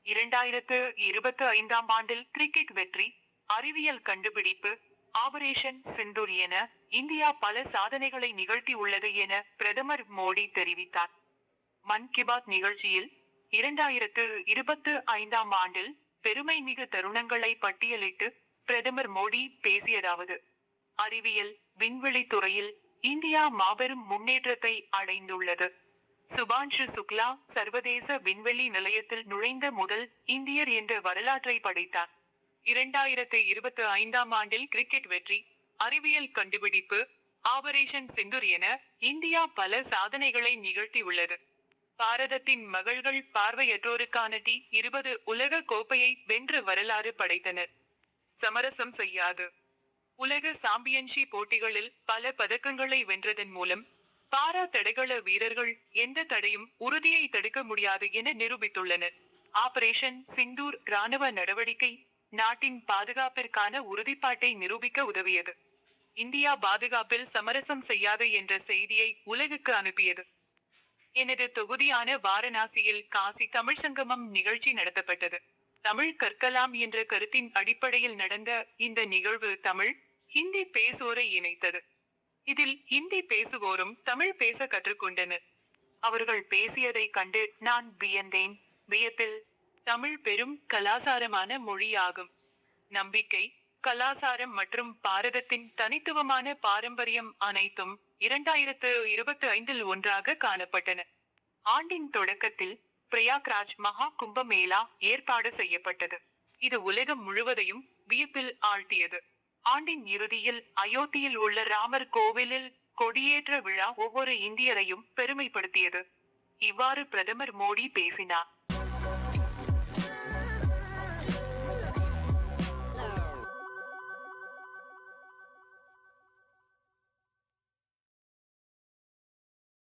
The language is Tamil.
2025ஆம் ஆண்டில் கிரிக்கெட் வெற்றி, அறிவியல் கண்டுபிடிப்பு, ஆபரேஷன் சிந்தூர் என இந்தியா பல சாதனைகளை நிகழ்த்தி உள்ளது என பிரதமர் மோடி தெரிவித்தார். மன் கி பாத் நிகழ்ச்சியில் 2025ஆம் ஆண்டில் பெருமைமிகு தருணங்களை பட்டியலிட்டு பிரதமர் மோடி பேசியதாவது: அறிவியல், விண்வெளி துறையில் இந்தியா மாபெரும் முன்னேற்றத்தை அடைந்துள்ளது. சுபான்ஷு சுக்லா சர்வதேச விண்வெளி நிலையத்தில் நுழைந்த முதல் இந்தியர் என்ற வரலாற்றை படைத்தார். 2025ஆம் ஆண்டில் கிரிக்கெட் வெற்றி, அறிவியல் கண்டுபிடிப்பு, ஆபரேஷன் சிந்தூர் என இந்தியா பல சாதனைகளை நிகழ்த்தியுள்ளது. பாரதத்தின் மகள்கள் பார்வையற்றோருக்கான T20 உலக கோப்பையை வென்று வரலாறு படைத்தனர். சமரசம் செய்யாது. உலக சாம்பியன்ஷிப் போட்டிகளில் பல பதக்கங்களை வென்றதன் மூலம் பாரா தடகள வீரர்கள் எந்த தடையும் உறுதியை தடுக்க முடியாது என நிரூபித்துள்ளனர். ஆபரேஷன் சிந்தூர் ராணுவ நடவடிக்கை நாட்டின் பாதுகாப்பிற்கான உறுதிப்பாட்டை நிரூபிக்க உதவியது. இந்தியா பாதுகாப்பில் சமரசம் செய்யாது என்ற செய்தியை உலகுக்கு அனுப்பியது. எனது தொகுதியான வாரணாசியில் காசி தமிழ் சங்கமம் நிகழ்ச்சி நடத்தப்பட்டது. தமிழ் கற்கலாம் என்ற கருத்தின் அடிப்படையில் நடந்த இந்த நிகழ்வு தமிழ், ஹிந்தி பேசுவோரை இணைத்தது. இதில் ஹிந்தி பேசுவோரும் தமிழ் பேச கற்றுக்கொண்டனர். அவர்கள் பேசியதை கண்டு நான் வியந்தேன். வியப்பில், தமிழ் பெரும் கலாசாரமான மொழியாகும். நம்பிக்கை, கலாசாரம் மற்றும் பாரதத்தின் தனித்துவமான பாரம்பரியம் அனைத்தும் 2025இல் ஒன்றாக காணப்பட்டன. ஆண்டின் தொடக்கத்தில் பிரயாக்ராஜ் மகா கும்பமேளா ஏற்பாடு செய்யப்பட்டது. இது உலகம் முழுவதையும் வியப்பில் ஆழ்த்தியது. ஆண்டின் இறுதியில் அயோத்தியில் உள்ள ராமர் கோவிலில் கொடியேற்ற விழா ஒவ்வொரு இந்தியரையும் பெருமைப்படுத்தியது. இவ்வாறு பிரதமர் மோடி பேசினார்.